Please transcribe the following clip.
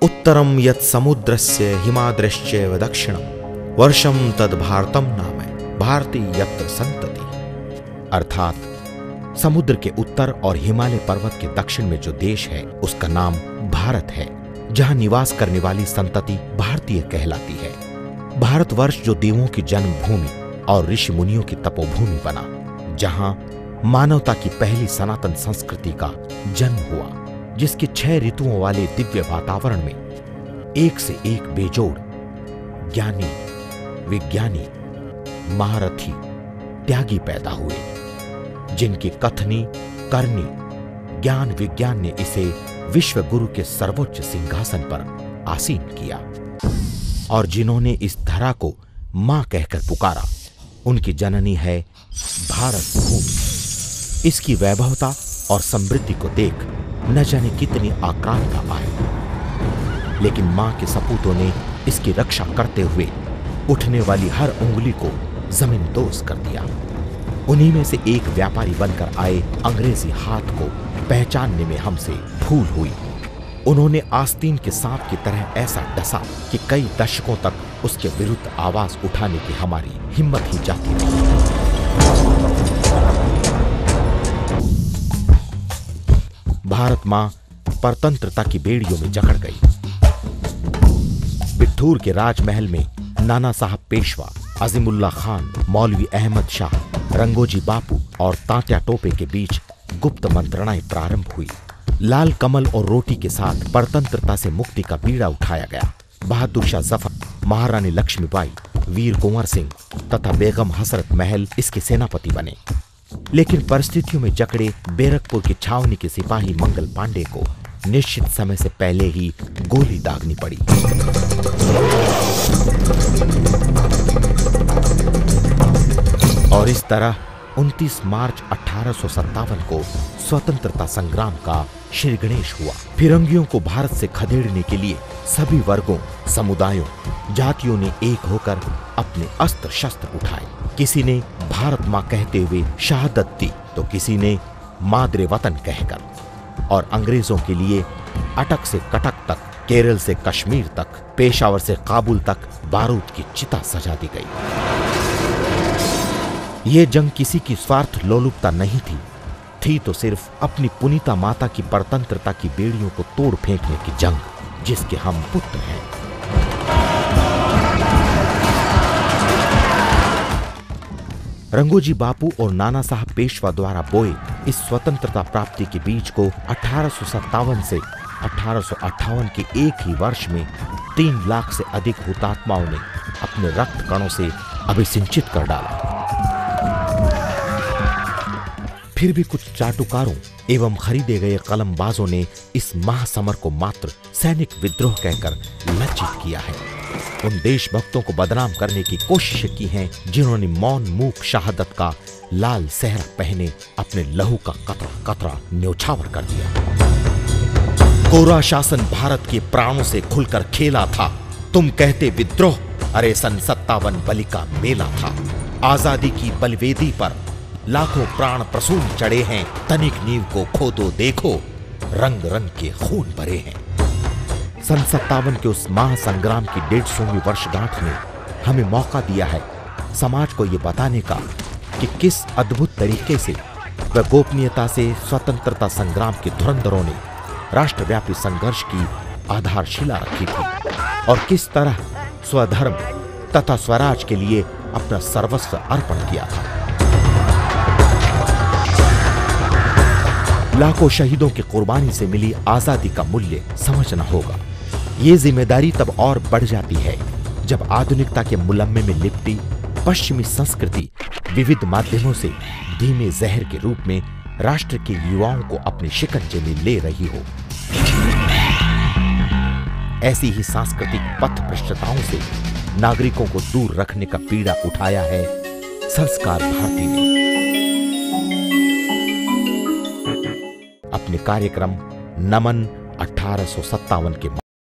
उत्तरम यत् समुद्रस्य हिमाद्रश्चैव दक्षिणम वर्षम तद भारतम नाम भारती यत्र संतति। अर्थात समुद्र के उत्तर और हिमालय पर्वत के दक्षिण में जो देश है उसका नाम भारत है, जहां निवास करने वाली संतति भारतीय कहलाती है। भारतवर्ष जो देवों की जन्मभूमि और ऋषि मुनियों की तपोभूमि बना, जहां मानवता की पहली सनातन संस्कृति का जन्म हुआ, जिसके 6 ऋतुओं वाले दिव्य वातावरण में एक से एक बेजोड़ ज्ञानी, विज्ञानी, महारथी, त्यागी पैदा हुए, जिनकी कथनी करनी ज्ञान विज्ञान ने इसे विश्व गुरु के सर्वोच्च सिंहासन पर आसीन किया, और जिन्होंने इस धरा को मां कहकर पुकारा, उनकी जननी है भारत भूमि। इसकी वैभवता और समृद्धि को देख न जाने कितनी आक्रांता आई, लेकिन मां के सपूतों ने इसकी रक्षा करते हुए उठने वाली हर उंगली को जमींदोज कर दिया। उन्हीं में से एक व्यापारी बनकर आए अंग्रेजी हाथ को पहचानने में हमसे भूल हुई। उन्होंने आस्तीन के सांप की तरह ऐसा डसा कि कई दशकों तक उसके विरुद्ध आवाज उठाने की हमारी हिम्मत ही जाती रही। भारत मां परतंत्रता की बेड़ियों में जकड़ गई। बिठूर के राजमहल में नाना साहब पेशवा, अजीमुल्ला खान, मौलवी अहमद शाह, रंगोजी बापू और तात्या टोपे के बीच गुप्त मंत्रणाएं प्रारंभ हुई। लाल कमल और रोटी के साथ परतंत्रता से मुक्ति का बीड़ा उठाया गया। बहादुर शाह जफर, महारानी लक्ष्मीबाई, वीर कुंवर सिंह तथा बेगम हसरत महल इसके सेनापति बने। लेकिन परिस्थितियों में जकड़े बैरकपुर की छावनी के सिपाही मंगल पांडे को निश्चित समय से पहले ही गोली दागनी पड़ी। और इस तरह 29 मार्च 1857 को स्वतंत्रता संग्राम का श्री गणेश हुआ। फिरंगियों को भारत से खदेड़ने के लिए सभी वर्गों, समुदायों, जातियों ने एक होकर अपने अस्त्र शस्त्र उठाए। किसी ने भारत मां कहते हुए शहादत दी, तो किसी ने मादरे वतन कहकर। और अंग्रेजों के लिए अटक से कटक तक, केरल से कश्मीर तक, पेशावर से काबुल तक बारूद की चिता सजा दी गई। ये जंग किसी की स्वार्थ लोलुपता नहीं थी तो सिर्फ अपनी पुनीता माता की परतंत्रता की बेड़ियों को तोड़ फेंकने की जंग, जिसके हम पुत्र हैं। रंगोजी बापू और नाना साहब पेशवा द्वारा बोए इस स्वतंत्रता प्राप्ति के बीज को 1857 से 1858 के एक ही वर्ष में 3 लाख से अधिक हुतात्माओं ने अपने रक्त कणों से अभिसिंचित कर डाला। फिर भी कुछ चाटुकारों एवं खरीदे गए कलमबाजों ने इस महासमर को मात्र सैनिक विद्रोह कहकर लज्जित किया है। उन देशभक्तों को बदनाम करने की कोशिशें की हैं जिन्होंने मौन मूक शहादत का लाल सहरा पहने अपने लहू का कतरा कतरा न्योछावर कर दिया। गोरा शासन भारत के प्राणों से खुलकर खेला था। तुम कहते विद्रोह, अरे सन 57 बलि का मेला था। आजादी की बलवेदी पर लाखों प्राण प्रसून चढ़े हैं। तनिक नींव को खोदो देखो, रंग रंग के खून भरे हैं। सन 57 के उस महासंग्राम की 150वीं वर्षगांठ ने हमें मौका दिया है समाज को ये बताने का कि किस अद्भुत तरीके से व गोपनीयता से स्वतंत्रता संग्राम के धुरंधरों ने राष्ट्रव्यापी संघर्ष की आधारशिला रखी थी और किस तरह स्वधर्म तथा स्वराज के लिए अपना सर्वस्व अर्पण किया था। लाखों शहीदों की कुर्बानी से मिली आजादी का मूल्य समझना होगा। ये जिम्मेदारी तब और बढ़ जाती है जब आधुनिकता के मुलम्मे में लिपटी पश्चिमी संस्कृति विविध माध्यमों से धीमे जहर के रूप में राष्ट्र के युवाओं को अपने शिकंजे में ले रही हो। ऐसी ही सांस्कृतिक पथ भ्रष्टताओं से नागरिकों को दूर रखने का पीड़ा उठाया है संस्कार भारती ने। अपने कार्यक्रम नमन 1857 के